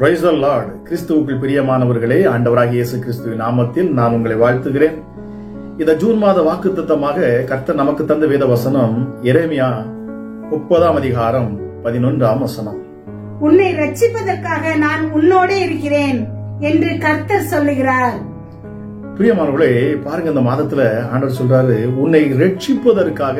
Praise the Lord. கிறிஸ்துவுக்குள் பிரியமானவர்களே, ஆண்டவராகிய இயேசு கிறிஸ்துவின் நாமத்தில் நான் உங்களை வாழ்த்துகிறேன். இந்த ஜூன் மாத வாக்குத்தத்தமாக கர்த்தர் நமக்கு தந்த வேத வசனம் எரேமியா 30ஆம் அதிகாரம் 11ஆம் வசனம். உன்னை ரட்சிப்பதற்காக நான் உன்னோடே இருக்கிறேன் என்று கர்த்தர் சொல்லுகிறார். பிரியமானவர்களே, பாருங்க, இந்த மாதத்துல ஆண்டவர் சொல்றாரு, உன்னை ரட்சிப்பதற்காக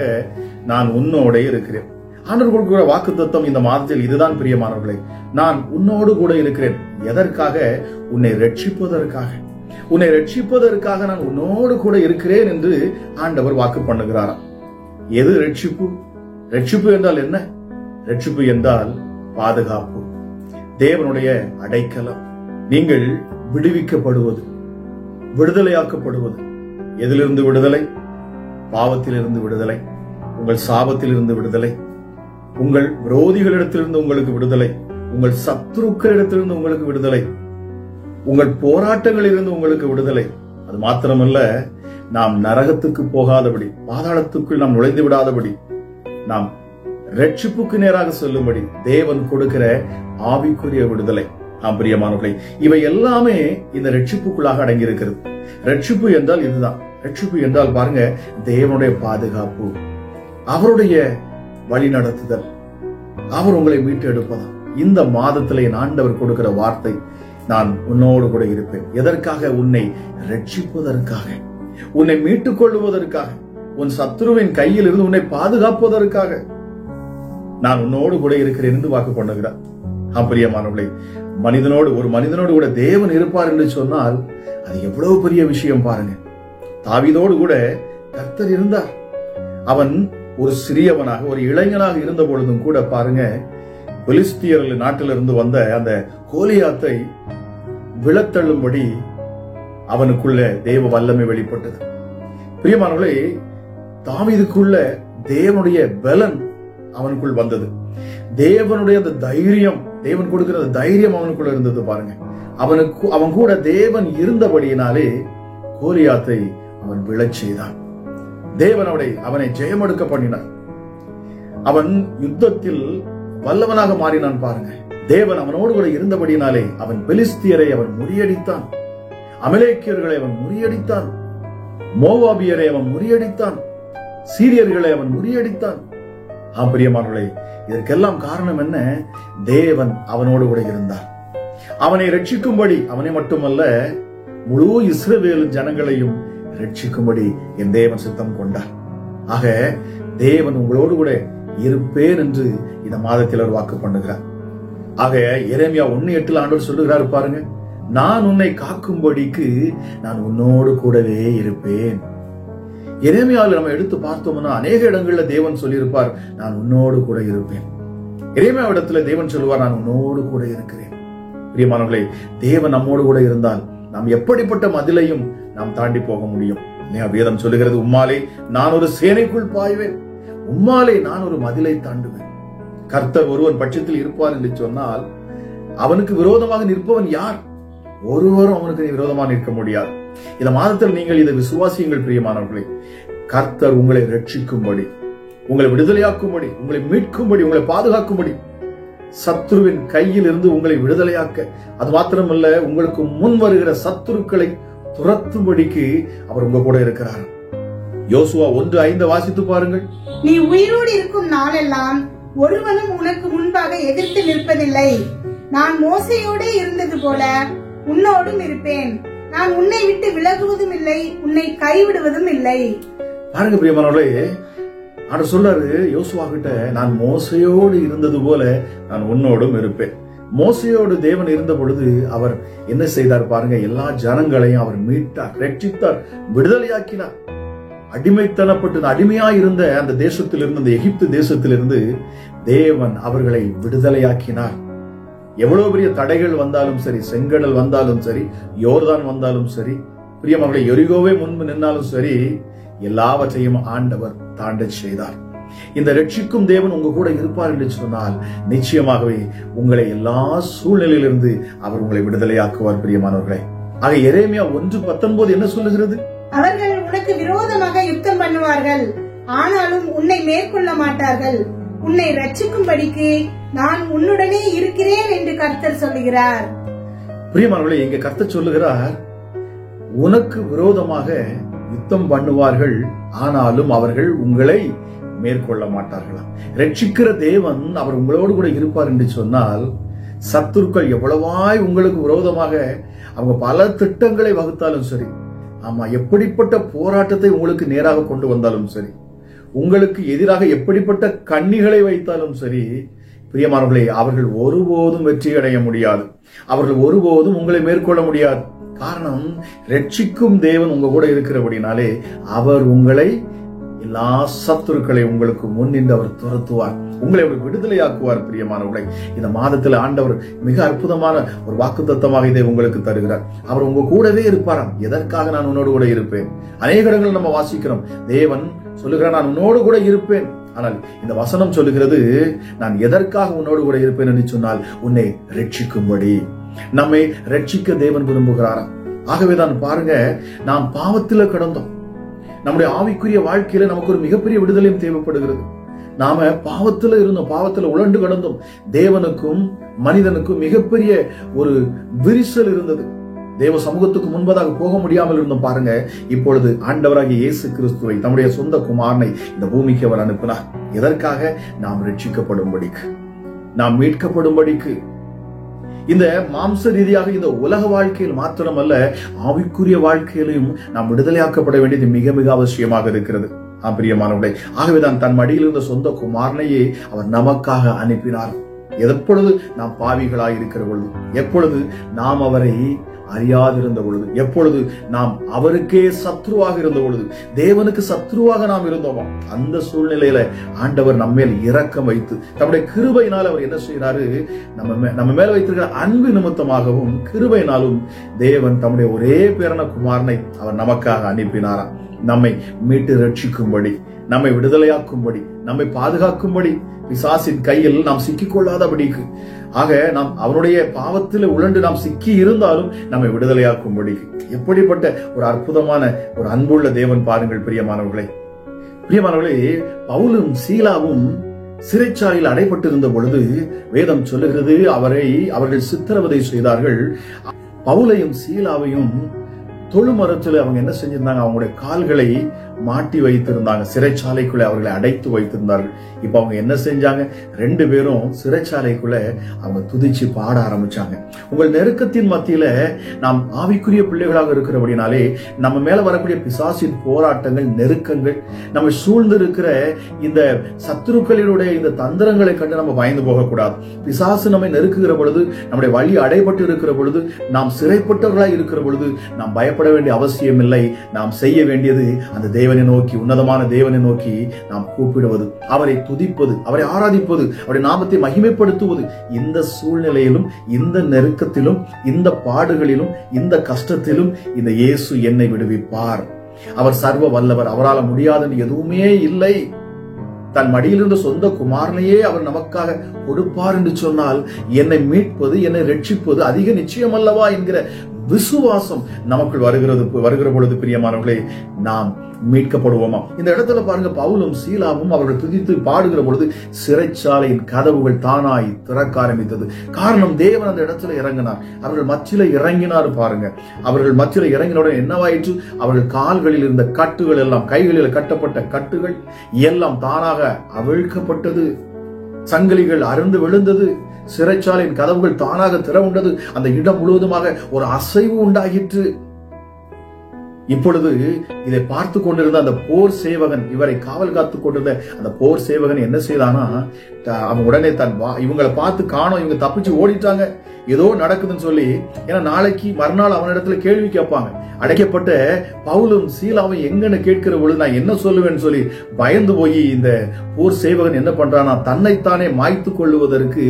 நான் உன்னோட இருக்கிறேன். ஆண்டவர் கொடுக்கிற வாக்குத்தத்தம் இந்த மாதத்தில் இதுதான் பிரியமானவர்களே, நான் உன்னோடு கூட இருக்கிறேன். எதற்காக? உன்னை ரட்சிப்பதற்காக. உன்னை ரட்சிப்பதற்காக நான் உன்னோடு கூட இருக்கிறேன் என்று ஆண்டவர் வாக்கு பண்ணுகிறாராம். எது ரட்சிப்பு? ரட்சிப்பு என்றால் என்ன? ரட்சிப்பு என்றால் பாதுகாப்பு, தேவனுடைய அடைக்கலம். நீங்கள் விடுவிக்கப்படுவது, விடுதலையாக்கப்படுவது. எதிலிருந்து விடுதலை? பாவத்திலிருந்து விடுதலை, உங்கள் சாபத்திலிருந்து விடுதலை, உங்கள் விரோதிகளிடத்திலிருந்து உங்களுக்கு விடுதலை, உங்கள் சத்துருக்களிடத்திலிருந்து உங்களுக்கு விடுதலை, உங்கள் போராட்டங்களிலிருந்து உங்களுக்கு விடுதலை. அது மாத்திரமல்ல, நாம் நரகத்துக்கு போகாதபடி, பாதாளத்துக்குள் நாம் நுழைந்து விடாதபடி, நாம் ரட்சிப்புக்கு நேராக செல்லும்படி தேவன் கொடுக்கிற ஆவிக்குரிய விடுதலை. பிரியமானவர்களே, இவை எல்லாமே இந்த ரட்சிப்புக்குள்ளாக அடங்கி இருக்கிறது. ரட்சிப்பு என்றால் இதுதான். ரட்சிப்பு என்றால் பாருங்க, தேவனுடைய பாதுகாப்பு, அவருடைய வழி நடத்துதல், அவர் உங்களை மீட்டு எடுப்பதாம். இந்த மாதத்திலே ஆண்டவர் கொடுக்கிற வார்த்தை, நான் உன்னோடு கூட இருப்பேன். எதற்காக? உன்னை ரட்சிப்பதற்காக, உன்னை மீட்டுக் கொள்வதற்காக, உன் சத்துருவின் கையில் இருந்து உன்னை பாதுகாப்பதற்காக நான் உன்னோடு கூட இருக்கிறேன் என்று வாக்கு பண்ணுகிறார். பிரியமானவர்களே, ஒரு மனிதனோடு கூட தேவன் இருப்பார் என்று சொன்னால் அது எவ்வளவு பெரிய விஷயம் பாருங்க. தாவீதோடு கூட கர்த்தர் இருந்தார். அவன் ஒரு சிறியவனாக, ஒரு இளைஞனாக இருந்த பொழுதும் கூட பாருங்க, பெலிஸ்தியர்கள் நாட்டிலிருந்து வந்த அந்த கோலியாத்தை விழத்தள்ளும்படி அவனுக்குள்ள தேவ வல்லமை வெளிப்பட்டது. பிரியமானவர்களே, தாவீதுக்குள்ள தேவனுடைய பலன் அவனுக்குள் வந்தது. தேவனுடைய அந்த தைரியம், தேவன் கொடுக்கிற தைரியம் அவனுக்குள்ள இருந்தது பாருங்க. அவன் கூட தேவன் இருந்தபடியினாலே கோலியாத்தை அவன் விழச் செய்தான். தேவன் அவனை ஜெயமெடுக்க பண்ணினார். அவன் யுத்தத்தில் வல்லவனாக மாறினான் பாருங்க. தேவன் அவனோடு கூட இருந்தபடினாலே அவன் பெலிஸ்தியரை அவன் முறியடித்தான், அமலேக்கியர்களை அவன் முறியடித்தான், மோவாபியரை அவன் முறியடித்தான், சீரியர்களை அவன் முறியடித்தான். பிரியமானவர்களே, இதற்கெல்லாம் காரணம் என்ன? தேவன் அவனோடு கூட இருந்தார். அவனை ரட்சிக்கும்படி, அவனை மட்டுமல்ல முழு இஸ்ரவேல் ஜனங்களையும் ரட்சிக்கும்படி என் தேவன் சித்தம் கொண்டார். ஆக தேவன் உங்களோடு கூட இருப்பேன் என்று இந்த மாதத்தில் ஒரு வாக்கு பண்ணுகிறார். ஆக எரேமியா 1:8 ஆண்டவர் சொல்லுகிறார் பாருங்க, நான் உன்னை காக்கும்படிக்கு நான் உன்னோடு கூடவே இருப்பேன். எரேமியாவில் நம்ம எடுத்து பார்த்தோம்னா அநேக இடங்கள்ல தேவன் சொல்லியிருப்பார், நான் உன்னோடு கூட இருப்பேன். எரேமியாவிடத்துல தேவன் சொல்லுவார், நான் உன்னோடு கூட இருக்கிறேன். பிரியமானவர்களே, தேவன் நம்மோடு கூட இருந்தால் நாம் எப்படிப்பட்ட மதிலையும் நாம் தாண்டி போக முடியும். வேதம் சொல்லுகிறது, உம்மாலே நான் ஒரு சேனைக்குள் பாய்வேன், உம்மாலே நான் ஒரு மதிலை தாண்டுவேன். கர்த்தர் ஒருவன் பட்சத்தில் இருப்பார் என்று சொன்னால் அவனுக்கு விரோதமாக நிற்பவன் யார்? ஒருவரும் அவனுக்கு விரோதமாக நிற்க முடியாது. இந்த மாதத்தில் நீங்கள் இதை விசுவாசியுங்கள் பிரியமானவர்களே. கர்த்தர் உங்களை ரட்சிக்கும்படி, உங்களை விடுதலையாக்கும்படி, உங்களை மீட்கும்படி, உங்களை பாதுகாக்கும்படி, சத்துருவின் கையில் இருந்து உங்களை விடுதலையாக்க, அது மாத்திரமல்ல, உங்களுக்கு முன் வருகிற சத்துருக்களை துரத்தும்படிக்கு அவர் உங்க கூட இருக்கிறார். யோசுவா 1:5 வாசித்து பாருங்கள். நீ உயிரோடு இருக்கும் நாளெல்லாம் ஒருவனும் உனக்கு முன்பாக எதிர்த்து நிற்பதில்லை. நான் மோசையோட இருந்தது போல உன்னோடும் இருப்பேன். நான் உன்னை விட்டு விலகுவதும் இல்லை, உன்னை கைவிடுவதும் இல்லை. பாருங்க பிரியமானவர்களே, ஆண்டவர் சொல்றாரு யோசுவா கிட்ட, நான் மோசையோடு இருந்தது போல நான் உன்னோடும் இருப்பேன். மோசையோடு தேவன் இருந்த பொழுது அவர் என்ன செய்தார் பாருங்க, எல்லா ஜனங்களையும் அவர் மீட்டார், ரட்சித்தார், விடுதலையாக்கினார். அடிமைத்தனப்பட்டு அடிமையாய் இருந்த அந்த தேசத்திலிருந்து, அந்த எகிப்து தேசத்திலிருந்து தேவன் அவர்களை விடுதலையாக்கினார். எவ்வளவு பெரிய தடைகள் வந்தாலும் சரி, செங்கடல் வந்தாலும் சரி, யோர்தான் வந்தாலும் சரி, பிரியமானவர்களே, எரிகோவே முன்பு நின்னாலும் சரி, எல்லாவற்றையும் ஆண்டவர் தாண்ட செய்தார். இந்த ரட்சிக்கும் தேவன் உங்க கூட இருப்பார் என்று சொன்னால் நிச்சயமாகவே உங்களை எல்லா சூழ்நிலையிலிருந்து அவர் உங்களை விடுதலையாக்குவார் பிரியமானவர்களே. ஆக எரேமியா 1:19 என்ன சொல்லுகிறது? அவர்கள் உனக்கு விரோதமாக யுத்தம் பண்ணுவார்கள், ஆனாலும் உன்னை மேற்கொள்ள மாட்டார்கள். உன்னை ரட்சிக்கும்படிக்கு நான் உன்னுடனே இருக்கிறேன் என்று கர்த்தர் சொல்லுகிறார். பிரியமானவர்களே, இங்க கர்த்தர் சொல்லுகிறார், உனக்கு விரோதமாக யுத்தம் பண்ணுவார்கள், ஆனாலும் அவர்கள் உங்களை மேற்கொள்ள மாட்டார்களாம். ரட்சிக்கிற தேவன் அவர் உங்களோடு கூட இருப்பார் என்று சொன்னால், சத்துருக்கள் எவ்வளவாய் உங்களுக்கு விரோதமாக அவங்க பல திட்டங்களை வகுத்தாலும் சரி, ஆமா, எப்படிப்பட்ட போராட்டத்தை உங்களுக்கு நேராக கொண்டு வந்தாலும் சரி, உங்களுக்கு எதிராக எப்படிப்பட்ட கண்ணிகளை வைத்தாலும் சரி, பிரியமானவர்களே, அவர்கள் ஒருபோதும் வெற்றி அடைய முடியாது. அவர்கள் ஒருபோதும் உங்களை மேற்கொள்ள முடியாது. காரணம், ரட்சிக்கும் தேவன் உங்க கூட இருக்கிறபடினாலே அவர் உங்களை எல்லா சத்துருக்களை உங்களுக்கு முன்னின்று அவர் துரத்துவார், உங்களை அவர் விடுதலையாக்குவார். பிரியமானவர்களை, இந்த மாதத்தில் ஆண்டவர் மிக அற்புதமான ஒரு வாக்குத்தத்தமாக இதை உங்களுக்கு தருகிறார். அவர் உங்க கூடவே இருப்பாராம். எதற்காக நான் உன்னோடு கூட இருப்பேன்? அநேக இடங்கள் நம்ம வாசிக்கிறோம், தேவன் சொல்லுகிறார், நான் உன்னோடு கூட இருப்பேன். ஆனால் இந்த வசனம் சொல்லுகிறது, நான் எதற்காக உன்னோடு கூட இருப்பேன் என்று சொன்னால், உன்னை ரட்சிக்கும்படி. நம்மை ரட்சிக்க தேவன் விரும்புகிறாராம். ஆகவேதான் பாருங்க, நாம் பாவத்தில கடந்தோம். நம்முடைய ஆவிக்குரிய வாழ்க்கையில நமக்கு ஒரு மிகப்பெரிய விடுதலையும் தேவைப்படுகிறது. நாம பாவத்துல இருந்தோம், பாவத்துல உழண்டு கடந்தோம். தேவனுக்கும் மனிதனுக்கும் மிகப்பெரிய ஒரு விரிசல் இருந்தது. தேவ சமூகத்துக்கு முன்பதாக போக முடியாமல் இருந்தோம். பாருங்க, இப்பொழுது ஆண்டவராகிய இயேசு கிறிஸ்துவை, தம்முடைய சொந்த குமாரனை இந்த பூமிக்கு அவர் அனுப்பினார். எதற்காக? நாம் ரட்சிக்கப்படும்படிக்கு, நாம் மீட்கப்படும்படிக்கு. இந்த மாம்ச ரீதியாக இந்த உலக வாழ்க்கையில் மாத்திரமல்ல, ஆவிக்குரிய வாழ்க்கையிலும் நாம் விடுதலையாக்கப்பட வேண்டியது மிக மிக அவசியமாக இருக்கிறது. பிரியமானவர்களே, ஆகவேதான் தன் மடியில் இருந்த சொந்த குமாரனையே அவர் நமக்காக அனுப்பினார். எப்பொழுது நாம் பாவிகளாய் இருக்கிற பொழுது, எப்பொழுது நாம் அவரை அறியாதிருந்த பொழுது, எப்பொழுது நாம் அவருக்கே சத்ருவாக இருந்த பொழுது, தேவனுக்கு சத்ருவாக நாம் இருந்தோமோ, அந்த சூழ்நிலையில ஆண்டவர் நம்ம மேல் இரக்கம் வைத்து தம்முடைய கிருபையினால் அவர் என்ன செய்யறாரு, நம்ம மேல வைத்திருக்கிற அன்பு நிமித்தமாகவும் கிருபையினாலும் தேவன் தம்முடைய ஒரே பேரான குமாரனை அவர் நமக்காக அனுப்பினாராம். நம்மை மீட்டு ரட்சிக்கும்படி, நம்மை விடுதலையாக்கும்படி, நம்மை பாதுகாக்கும்படி, பிசாசின் கையில் நாம் சிக்கிக்கொள்ளாதபடிக்கு. ஆக நாம் அவனுடைய பாவத்தில் உழண்டு நாம் சிக்கி இருந்தாலும் நம்மை விடுதலையாக்கும்படி. எப்படிப்பட்ட ஒரு அற்புதமான ஒரு அன்புள்ள தேவன் பாருங்கள் பிரியமானவர்களே. பிரியமானவர்களே, பவுலும் சீலாவும் சிறைச்சாலையில் அடைபட்டிருந்த பொழுது வேதம் சொல்லுகிறது, அவர்கள் சித்திரவதை செய்தார்கள். பவுலையும் சீலாவையும் தொழுமரத்தில் அவங்க என்ன செஞ்சிருந்தாங்க, அவங்களுடைய கால்களை மாட்டி வைத்திருந்தாங்க. சிறைச்சாலைக்குள்ள அவர்களை அடைத்து வைத்திருந்தார்கள். இப்ப அவங்க என்ன செஞ்சாங்க, ரெண்டு பேரும் சிறைச்சாலைக்குள்ள அவங்க துதிச்சு பாட ஆரம்பிச்சாங்க. உங்கள் நெருக்கத்தின் மத்தியில நாம் ஆவிக்குரிய பிள்ளைகளாக இருக்கிறபடினாலே நம்ம மேல வரக்கூடிய பிசாசின் போராட்டங்கள், நெருக்கங்கள், நம்ம சூழ்ந்து இருக்கிற இந்த சத்துருக்களினுடைய இந்த தந்திரங்களை கண்டு நம்ம பயந்து போகக்கூடாது. பிசாசு நம்மை நெருக்குகிற பொழுது, நம்முடைய வழி அடைபட்டு இருக்கிற பொழுது, நாம் சிறைப்பட்டவர்களாய் இருக்கிற பொழுது நாம் பயப்பட வேண்டிய அவசியம் இல்லை. நாம் செய்ய வேண்டியது அந்த தேவனை நோக்கி, உன்னதமான தேவனை நோக்கி நாம் கூப்பிடுவது, அவரை துதிப்பது, அவரை ஆராதிப்பது, அவருடைய நாமத்தை மகிமைப்படுத்துவது. இந்த சூழ்நிலையிலும், இந்த நெருக்கத்திலும், இந்த பாடுகளிலும், இந்த கஷ்டத்திலும் இந்த இயேசு என்னை விடுவிப்பார். அவர் சர்வ வல்லவர், அவரால் முடியாத எதுவுமே இல்லை. தன் மடியிலிருந்து சொந்த குமாரனையே அவர் நமக்காக கொடுப்பார் என்று சொன்னால், என்னை மீட்பது, என்னை ரட்சிப்பது அதிக நிச்சயம் அல்லவா என்கிற விசுவாசம் நமக்குள் வருகிற பொழுது பிரியமானவர்களே, நாம் மீட்கப்படுவோமா? இந்த இடத்துல பாருங்க, பவுலும் சீலாவும் அவர்கள் துதித்து பாடுகிற பொழுது சிறைச்சாலையின் கதவுகள் தானாய் திறக்க ஆரம்பித்தது. காரணம், தேவன் அந்த இடத்துல இறங்கினார். அவர்கள் மத்தியில இறங்கினார். பாருங்க, அவர்கள் மத்தியில இறங்கினுடன் என்னவாயிற்று, அவர்கள் கால்களில் இருந்த கட்டுகள் எல்லாம், கைகளில் கட்டப்பட்ட கட்டுகள் எல்லாம் தானாக அவிழ்க்கப்பட்டது. சங்கிலிகள் அறுந்து விழுந்தது. சிறைச்சாலையின் கதவுகள் தானாக திறவுண்டது. அந்த இடம் முழுவதுமாக ஒரு அசைவு உண்டாகிற்று. இப்பொழுது இதை பார்த்து கொண்டிருந்த அந்த போர் சேவகன், இவரை காவல் காத்து கொண்டிருந்த அந்த போர் சேவகன் என்ன செய்தானா, அவன் உடனே இவங்களை பார்த்து காணோம், இவங்க தப்பிச்சு ஓடிட்டாங்க, ஏதோ நடக்குதுன்னு சொல்லி, ஏன்னா நாளைக்கு மறுநாள் அவனிடத்துல கேள்வி கேட்பாங்க. அடைக்கப்பட்ட பவுலும் சீலாவும் எங்கன்னு கேட்கிற பொழுது நான் என்ன சொல்லுவேன்னு சொல்லி பயந்து போய் இந்த போர் சேவகன் என்ன பண்றானா, தன்னைத்தானே மாய்த்து கொள்ளுவதற்கு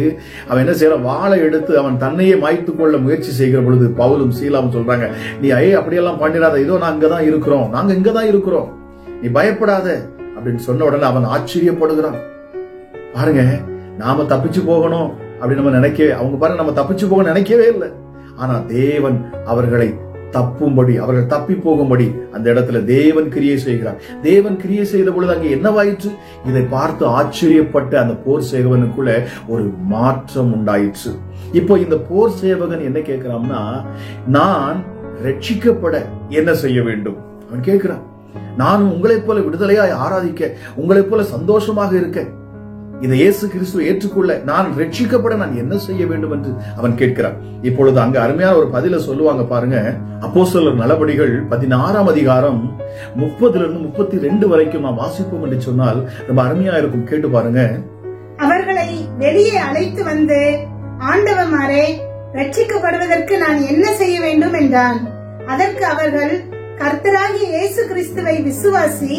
அவன் என்ன செய்யறான், வாளை எடுத்து அவன் தன்னையே மாய்த்து கொள்ள முயற்சி செய்கிற பொழுது பவுலும் சீலாவும் சொல்றாங்க, நீ அப்படியெல்லாம் பண்ணிடாத, இதோ நாங்க இங்கதான் இருக்கிறோம், நாங்க இங்கதான் இருக்கிறோம், நீ பயப்படாத அப்படின்னு சொன்ன உடனே அவன் ஆச்சரியப்படுகிறான். பாருங்க, நாம தப்பிச்சு போகணும் அப்படின்னு நம்ம அவங்க பாருங்க, நம்ம தப்பிச்சு போக நினைக்கவே இல்லை. ஆனா தேவன் அவர்களை தப்பும்படி, அவர்கள் தப்பி போகும்படி அந்த இடத்துல தேவன் கிரியை செய்கிறார். தேவன் கிரியை செய்த பொழுது அங்கே என்னவாயிற்று? இதை பார்த்து ஆச்சரியப்பட்ட அந்த போர் சேவகனுக்குள்ள ஒரு மாற்றம் உண்டாயிற்று. இப்போ இந்த போர் சேவகன் என்ன கேட்கிறான்னா, நான் ரட்சிக்கப்பட என்ன செய்ய வேண்டும்? அவன் கேட்கிறான். நானும் உங்களைப் போல விடுதலையாய் ஆராதிக்க, உங்களைப் போல சந்தோஷமாக இருக்க, இந்த இயேசு கிறிஸ்துவை ஏற்றுக்கொள்ள, நான் ரட்சிக்கப்பட நான் என்ன செய்ய வேண்டும் என்று அவன் கேட்கிறான். இப்பொழுது அங்க அருமையான ஒரு பதில சொல்லுவாங்க பாருங்க. அப்போஸ்தலர் நடபடிகள் 16ஆம் அதிகாரம் 30 32 வரைக்கும் நாம் வாசிப்போம் என்று சொன்னால் ரொம்ப அருமையா இருக்கும். கேட்டு பாருங்க. அவர்களை வெளியே அழைத்து வந்து, ஆண்டவமாரே, ரட்சிக்கப்படுவதற்கு நான் என்ன செய்ய வேண்டும் என்றான். அதற்கு அவர்கள், கர்த்தராகிய இயேசு கிறிஸ்துவை விசுவாசி,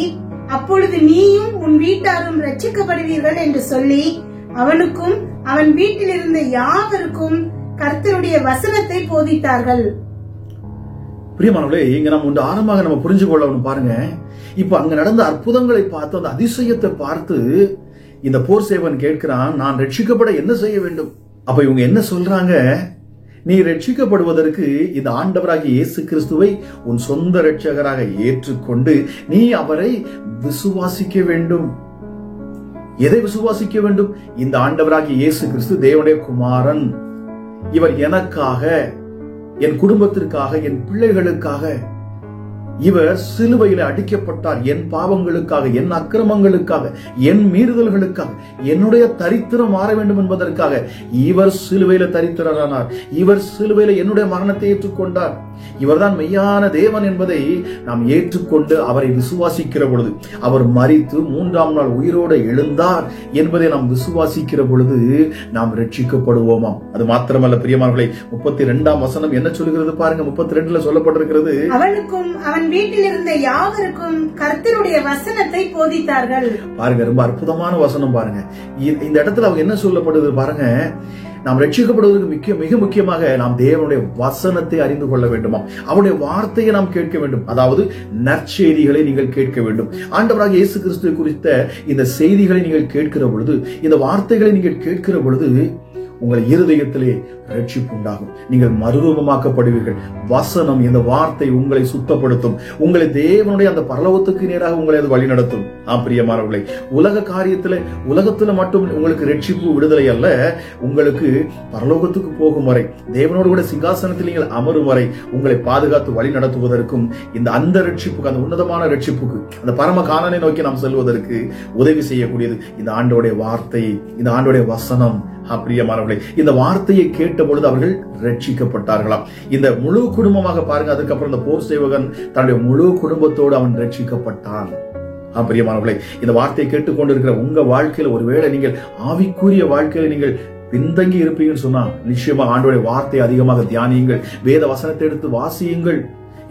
அப்பொழுது நீயும் உன் வீட்டாரும் ரட்சிக்கப்படுவீர்கள் என்று சொல்லி அவனுக்கும் அவன் வீட்டில் இருந்த யாவருக்கும் கர்த்தருடைய வசனத்தை போதித்தார்கள். பிரியமானவர்களே, இங்க நம்ம ஒன்று ஆரம்பமாக நம்ம புரிஞ்சு கொள்ளணும் பாருங்க. இப்ப அங்க நடந்த அற்புதங்களை பார்த்து, அந்த அதிசயத்தை பார்த்து இந்த போர் சேவன் கேட்கிறான், நான் ரட்சிக்கப்பட என்ன செய்ய வேண்டும்? அப்ப இவங்க என்ன சொல்றாங்க? நீ ரட்சிக்கப்படுவதற்கு இந்த ஆண்டவராகிய இயேசு கிறிஸ்துவை உன் சொந்த ரட்சகராக ஏற்றுக்கொண்டு நீ அவரை விசுவாசிக்க வேண்டும். எதை விசுவாசிக்க வேண்டும்? இந்த ஆண்டவராகிய இயேசு கிறிஸ்து தேவனுடைய குமாரன். இவர் எனக்காக, என் குடும்பத்திற்காக, என் பிள்ளைகளுக்காக இவர் சிலுவையில அடிக்கப்பட்டார். என் பாவங்களுக்காக, என் அக்கிரமங்களுக்காக, என் மீறுதல்களுக்காக, என்னுடைய தரித்திரம் மாற வேண்டும் என்பதற்காக இவர் சிலுவையில தரித்திரரானார். இவர் சிலுவையில என்னுடைய மரணத்தை ஏற்றுக்கொண்டார். இவர்தான் மெய்யான தேவன் என்பதை நாம் ஏற்றுக்கொண்டு அவரை விசுவாசிக்கிற பொழுது, அவர் மரித்து 3ஆம் நாள் உயிரோடு எழுந்தார் என்பதை நாம் விசுவாசிக்கிற பொழுது நாம் ரட்சிக்கப்படுவோமாம். அது மாத்திரமல்ல பிரியமானவர்களே, 32ஆம் வசனம் என்ன சொல்கிறது பாருங்க. 32ல சொல்லப்பட்டிருக்கிறது, அவனுக்கும் அவன் வீட்டில் இருந்த யாவருக்கும் கர்த்தருடைய வசனத்தை போதித்தார்கள். பாருங்க, ரொம்ப அற்புதமான வசனம் பாருங்க. இந்த இடத்துல அவங்க என்ன சொல்லப்படுது பாருங்க. நாம் ரட்சிக்கப்படுவதற்கு மிக முக்கியமாக நாம் தேவனுடைய வசனத்தை அறிந்து கொள்ள வேண்டுமா, அவருடைய வார்த்தையை நாம் கேட்க வேண்டும். அதாவது நற்செய்திகளை நீங்கள் கேட்க வேண்டும். ஆண்டவராகிய இயேசு கிறிஸ்துவை குறித்த இந்த செய்திகளை நீங்கள் கேட்கிற பொழுது, இந்த வார்த்தைகளை நீங்கள் கேட்கிற பொழுது உங்கள் இருதயத்திலே ரட்சிப்பு உண்டாகும். நீங்கள் மறுரூபமாக்கப்படுவீர்கள். வசனம், இந்த வார்த்தை உங்களை சுத்தப்படுத்தும். உங்களை தேவனுடைய அந்த பரலோகத்துக்கு நேராக உங்களை அது வழி நடத்தும். பிரியமானவர்களே, உலக காரியத்துல, உலகத்துல மட்டும் உங்களுக்கு ரட்சிப்பு விடுதலை அல்ல, உங்களுக்கு பரலோகத்துக்கு போகும் வரை, தேவனோடு கூட சிங்காசனத்தில் நீங்கள் அமரும் வரை உங்களை பாதுகாத்து வழி நடத்துவதற்கும், அந்த ரட்சிப்புக்கு, அந்த உன்னதமான ரட்சிப்புக்கு, அந்த பரம காணனை நோக்கி நாம் செல்வதற்கு உதவி செய்யக்கூடியது இந்த ஆண்டவருடைய வார்த்தை, இந்த ஆண்டவருடைய வசனம். பிரியமானவர்களே, இந்த வார்த்தையை கேட்ட பொழுது அவர்கள் ரட்சிக்கப்பட்டார்களாம். இந்த முழு குடும்பமாக பாருங்க. அதுக்கப்புறம் இந்த போர் சேவகன் தன்னுடைய முழு குடும்பத்தோடு அவன் ரட்சிக்கப்பட்டான். பிரியமானவர்களே, இந்த வார்த்தையை கேட்டுக்கொண்டிருக்கிற உங்க வாழ்க்கையில ஒருவேளை நீங்கள் ஆவிக்குரிய வாழ்க்கையில நீங்கள் பின்தங்கி இருப்பீங்கன்னு சொன்னா, நிச்சயமா ஆண்டவருடைய வார்த்தையை அதிகமாக தியானியுங்கள். வேத வசனத்தை எடுத்து வாசியுங்கள்.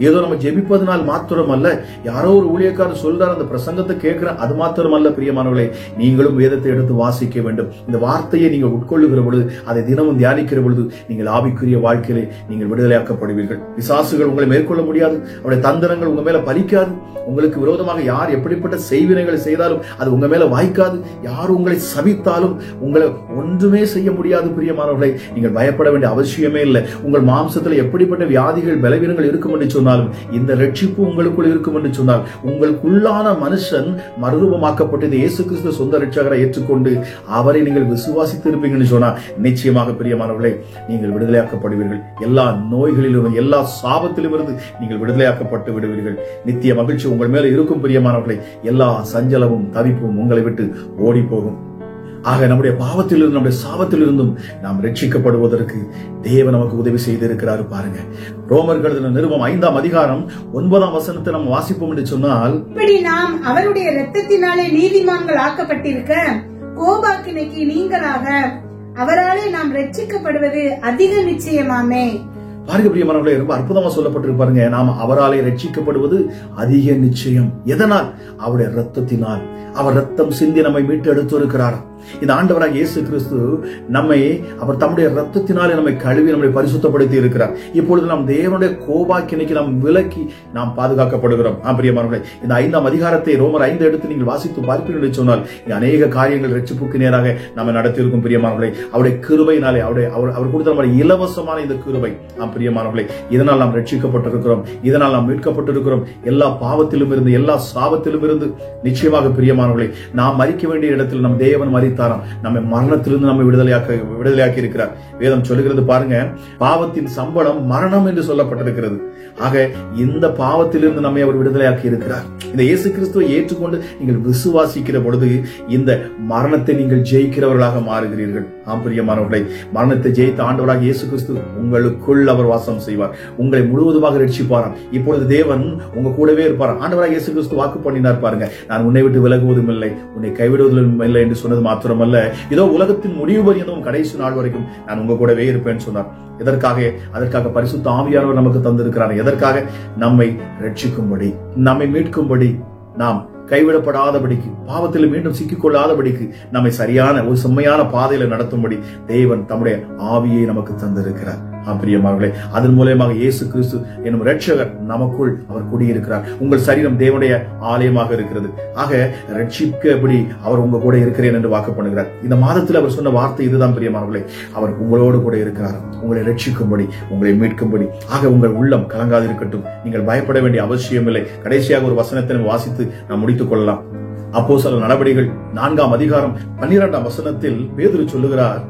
ஏதோ நம்ம ஜெபிப்பதனால் மாத்திரம் அல்ல, யாரோ ஒரு ஊழியக்காரர் சொல்றார், அந்த பிரசங்கத்தை கேட்கிறேன், அது மாத்திரம் அல்ல. பிரியமானவர்களே, நீங்களும் வேதத்தை எடுத்து வாசிக்க வேண்டும். இந்த வார்த்தையை நீங்கள் உட்கொள்ளுகிற பொழுது, அதை தினமும் தியானிக்கிற பொழுது நீங்கள் ஆவிக்குரிய வாழ்க்கையிலே நீங்கள் விடுதலையாக்கப்படுவீர்கள். பிசாசுகள் உங்களை மேற்கொள்ள முடியாது. அவருடைய தந்திரங்கள் உங்க மேல பலிக்காது. உங்களுக்கு விரோதமாக யார் எப்படிப்பட்ட செய்வினைகளை செய்தாலும் அது உங்க மேல வாய்க்காது. யார் உங்களை சபித்தாலும் உங்களை ஒன்றுமே செய்ய முடியாது. பிரியமானவர்களை, நீங்கள் பயப்பட வேண்டிய அவசியமே இல்லை. உங்கள் மாம்சத்தில் எப்படிப்பட்ட வியாதிகள், பலவீனங்கள் இருக்கும் என்று சொன்னாலும், இந்த ரட்சிப்பு உங்களுக்குள் இருக்கும் என்று சொன்னால், உங்களுக்குள்ளான மனுஷன் மறுரூபமாக்கப்பட்டு இயேசு கிறிஸ்து சொந்த ரட்சகரை ஏற்றுக்கொண்டு அவரை நீங்கள் விசுவாசித்து இருப்பீங்கன்னு சொன்னா, நிச்சயமாக பிரியமானவர்களே, நீங்கள் விடுதலையாக்கப்படுவீர்கள். எல்லா நோய்களிலும், எல்லா சாபத்திலும் இருந்து நீங்கள் விடுதலையாக்கப்பட்டு விடுவீர்கள். நித்திய மகிழ்ச்சி உங்கள் மேல இருக்கும். பிரியமானவர்களே, எல்லா சஞ்சலமும் தவிப்பும் உங்களை விட்டு ஓடி போகும். ஆக நம்முடைய பாவத்திலிருந்து, நம்முடைய சாபத்திலிருந்தும் நாம் ரட்சிக்கப்படுவதற்கு தேவன் நமக்கு உதவி செய்திருக்கிறார். பாருங்க, ரோமர்கள் நிருபம் 5ஆம் அதிகாரம் 9ஆம் வசனத்தை நம்ம வாசிப்போம் என்று சொன்னால், இப்படி நாம் அவருடைய இரத்தத்தினாலே நீதிமான்கள் ஆக்கப்பட்டிருக்க, கோபாக்கினைக்கு நீங்களாக அவராலே நாம் ரட்சிக்கப்படுவது அதிக நிச்சயமாமே. பாருங்க பிரியமானவர்களே, ரொம்ப அற்புதமா சொல்லப்பட்டிருக்கு பாருங்க. நாம் அவராலே ரட்சிக்கப்படுவது அதிக நிச்சயம். எதனால்? அவருடைய ரத்தத்தினால். அவர் ரத்தம் சிந்தி நம்மை மீட்டு எடுத்து இருக்கிறார். இந்த ஆண்டவராக இயேசு கிறிஸ்து நம்மை, அவர் தம்முடைய ரத்தத்தினாலே நம்மை கழுவி நம்மை பரிசுத்தப்படுத்தி இருக்கிறார். இப்பொழுது நாம் தேவனுடைய கோபாக்கினைக்கு நாம் விலக்கி நாம் பாதுகாக்கப்படுகிறோம். பிரியமானவர்களே, இந்த 5ஆம் அதிகாரத்தை ரோமர் 5 எடுத்து நீங்கள் வாசித்து பார்ப்பீர்கள் என்று சொன்னால், அநேக காரியங்கள் ரட்சிப்புக்கு நேராக நம்ம நடத்தியிருக்கும். பிரியமானவர்களே, அவருடைய கிருபையினாலே, அவர் கொடுத்த நம்முடைய இலவசமான இந்த கிருபை. பிரியமானவர்களே, இதனால் நாம் ரட்சிக்கப்பட்டிருக்கிறோம், இதனால் நாம் மீட்கப்பட்டிருக்கிறோம். எல்லா பாவத்திலும் இருந்து, எல்லா சாபத்திலும் இருந்து நிச்சயமாக பிரியமானவர்களே, நாம் மரிக்க வேண்டிய இடத்தில் நம் தேவன் மரித்தாராம். நம்மை மரணத்திலிருந்து நம்மை விடுதலையாக்கி இருக்கிறார். வேதம் சொல்லுகிறது பாருங்க, பாவத்தின் சம்பளம் மரணம் என்று சொல்லப்பட்டிருக்கிறது. ஆக இந்த பாவத்திலிருந்து நம்மை அவர் விடுதலையாக்கி இருக்கிறார். இந்த இயேசு கிறிஸ்துவை ஏற்றுக்கொண்டு நீங்கள் விசுவாசிக்கிற பொழுது இந்த மரணத்தை நீங்கள் ஜெயிக்கிறவர்களாக மாறுகிறீர்கள். பிரியமானவர்களை, மரணத்தை ஜெயித்த ஆண்டவராக இயேசு கிறிஸ்து உங்களுக்குள் அவர் வாசம் செய்வார். உங்களை முழுவதுமாக ரட்சிப்பாராம். இப்பொழுது தேவன் உங்க கூடவே இருப்பார். ஆண்டவராக இயேசு கிறிஸ்து வாக்கு பண்ணினார் பாருங்க, நான் உன்னை விட்டு விலகுவதும் இல்லை, உன்னை கைவிடுவதும் இல்லை என்று சொன்னது மாத்திரமல்ல, இதோ உலகத்தின் முடிவு பரியந்தம் கடைசி நாள் வரைக்கும் நான் உங்க கூடவே இருப்பேன்னு சொன்னார். அதற்காக பரிசுத்த ஆவியானவர் நமக்கு தந்திருக்கிறார். எதற்காக? நம்மை ரட்சிக்கும்படி, நம்மை மீட்கும்படி, நாம் கைவிடப்படாதபடிக்கு, பாவத்தில் மீண்டும் சிக்கிக்கொள்ளாதபடிக்கு, நம்மை சரியான ஒரு செம்மையான பாதையில நடத்தும்படி தேவன் தம்முடைய ஆவியை நமக்கு தந்திருக்கிறார். பிரியமானவர்களே, அதன் மூலமாக இயேசு கிறிஸ்து என்னும் இரட்சகர் நமக்குள் அவர் குடியிருக்கிறார். உங்கள் சரீரம் தேவனுடைய ஆலயமாக இருக்கிறது. ஆக ரட்சிக்க எப்படி அவர் உங்க கூட இருக்கிறேன் என்று வாக்கு பண்ணுகிறார். இந்த மாதத்தில் அவர் சொன்ன வார்த்தை இதுதான் பிரியமானவர்களே, அவர் உங்களோடு கூட இருக்கிறார், உங்களை ரட்சிக்கும்படி, உங்களை மீட்கும்படி. ஆக உங்கள் உள்ளம் கலங்காதிருக்கட்டும், நீங்கள் பயப்பட வேண்டிய அவசியம் இல்லை. கடைசியாக ஒரு வசனத்தை வாசித்து நாம் முடித்துக் கொள்ளலாம். அப்போஸ்தலர் நடபடிகள் 4ஆம் அதிகாரம் 12ஆம் வசனத்தில் பேதுரு சொல்லுகிறார்,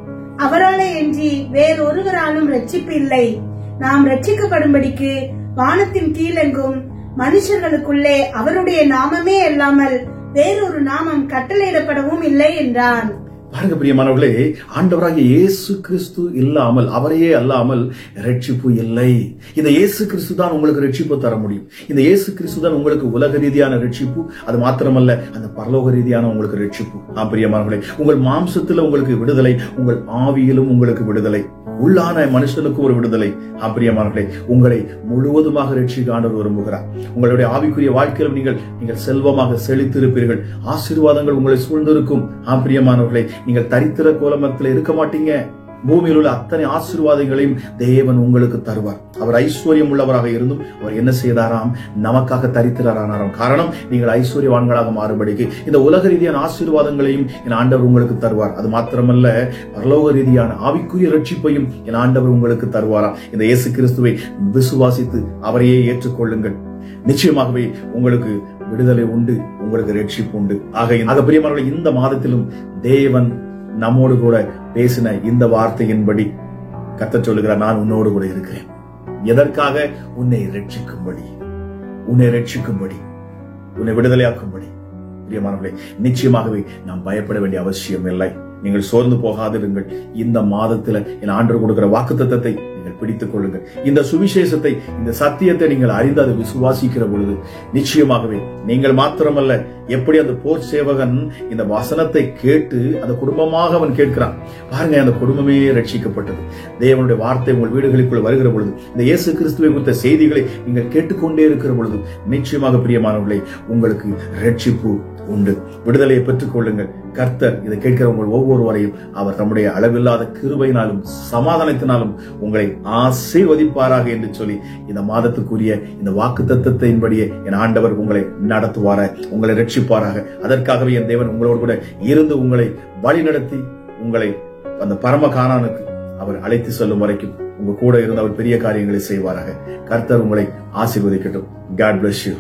அவராலே அன்றி வேறொருவராலும் ரட்சிப்பு இல்லை. நாம் ரட்சிக்கப்படும்படிக்கு வானத்தின் கீழெங்கும் மனுஷர்களுக்குள்ளே அவருடைய நாமமே அல்லாமல் வேறொரு நாமம் கட்டளையிடப்படவும் இல்லை என்றான். பாருங்க பிரியமானவர்களே, ஆண்டவராகிய இயேசு கிறிஸ்து இல்லாமல், அவரையே அல்லாமல் ரட்சிப்பு இல்லை. இந்த இயேசு கிறிஸ்து தான் உங்களுக்கு ரட்சிப்பு தர முடியும். இந்த இயேசு கிறிஸ்து தான் உங்களுக்கு உலக ரீதியான ரட்சிப்பு, அது மாத்திரமல்ல அந்த பரலோக ரீதியான உங்களுக்கு ரட்சிப்பு. பிரியமானவர்களே, உங்கள் மாம்சத்துல உங்களுக்கு விடுதலை, உங்கள் ஆவியிலும் உங்களுக்கு விடுதலை, உள்ளான மனுஷனுக்கு ஒரு விடுதலை. பிரியமானவர்களே, உங்களை முழுவதுமாக ரட்சிக்க ஆண்டவர் விரும்புகிறார். உங்களுடைய ஆவிக்குரிய வாழ்க்கையில் நீங்கள் செல்வமாக செழித்திருப்பீர்கள். ஆசீர்வாதங்கள் உங்களை சூழ்ந்திருக்கும். பிரியமானவர்களே, நீங்கள் தரித்திர கோலமத்தில் இருக்க மாட்டீங்க. பூமியில் உள்ள அத்தனை ஆசீர்வாதங்களையும் தேவன் உங்களுக்கு தருவார். அவர் ஐஸ்வர்யம் உள்ளவராக இருந்தும் அவர் என்ன செய்தாராம்? நமக்காக தரித்திரரானாராம். காரணம், நீங்கள் ஐஸ்வர்யவான்களாக மாறுபடிக்கு இந்த உலக ரீதியான ஆசீர்வாதங்களையும் என் ஆண்டவர் உங்களுக்கு தருவார். அது மாத்திரமல்ல, பரலோக ரீதியான ஆவிக்குரிய ரட்சிப்பையும் என் ஆண்டவர் உங்களுக்கு தருவாராம். இந்த இயேசு கிறிஸ்துவை விசுவாசித்து அவரையே ஏற்றுக்கொள்ளுங்கள். நிச்சயமாகவே உங்களுக்கு விடுதலை உண்டு, உங்களுக்கு ரட்சிப்பு உண்டு. ஆக பிரியமானவர்களே, இந்த மாதத்திலும் தேவன் நம்மோடு கூட பேசின இந்த வார்த்தையின்படி கர்த்தர் சொல்லுகிறார், நான் உன்னோடு கூட இருக்கிறேன். எதற்காக? உன்னை ரட்சிக்கும்படி, உன்னை விடுதலையாக்கும்படி. பிரியமானவர்களே, நிச்சயமாகவே நாம் பயப்பட வேண்டிய அவசியம் இல்லை. நீங்கள் சோர்ந்து போகாதிருங்கள். இந்த மாதத்துல என் ஆண்டவர் கொடுக்கிற வாக்குத்தத்தத்தை நீங்கள் பிடித்துக் கொள்ளுங்கள். இந்த சுவிசேஷத்தை, இந்த சத்தியத்தை நீங்கள் அறிந்து அதை விசுவாசிக்கிற பொழுது நிச்சயமாகவே நீங்கள் மாத்திரமல்ல, எப்படி அந்த போர் சேவகன் இந்த வசனத்தை கேட்டு அந்த குடும்பமாக அவன் கேட்கிறான் பாருங்க, அந்த குடும்பமே ரட்சிக்கப்பட்டது. தேவனுடைய வார்த்தை உங்கள் வீடுகளுக்குள் வருகிற பொழுது, இந்த இயேசு கிறிஸ்துவை குறித்த செய்திகளை நீங்கள் கேட்டுக்கொண்டே இருக்கிற பொழுது நிச்சயமாக பிரியமானவர்களே, உங்களுக்கு ரட்சிப்பு உண்டு. விடுதலையை பெற்றுக் கொள்ளுங்கள். கர்த்தர் இதை கேட்கிற உங்கள் ஒவ்வொருவரையும் அவர் தம்முடைய அளவில்லாத கிருபையினாலும் சமாதானத்தினாலும் உங்களை ஆசீர்வதிப்பாராக என்று சொல்லி இந்த மாதத்துக்குரிய இந்த வாக்கு தத்தத்தின்படியே என் ஆண்டவர் உங்களை நடத்துவார, உங்களை ரட்சிப்பாராக. அதற்காகவே என் தேவன் உங்களோடு கூட இருந்து உங்களை வழி நடத்தி உங்களை அந்த பரம கானானுக்கு அவர் அழைத்து செல்லும் வரைக்கும் உங்க கூட இருந்து அவர் பெரிய காரியங்களை செய்வாராக. கர்த்தர் உங்களை ஆசீர்வதிக்கட்டும். God bless you.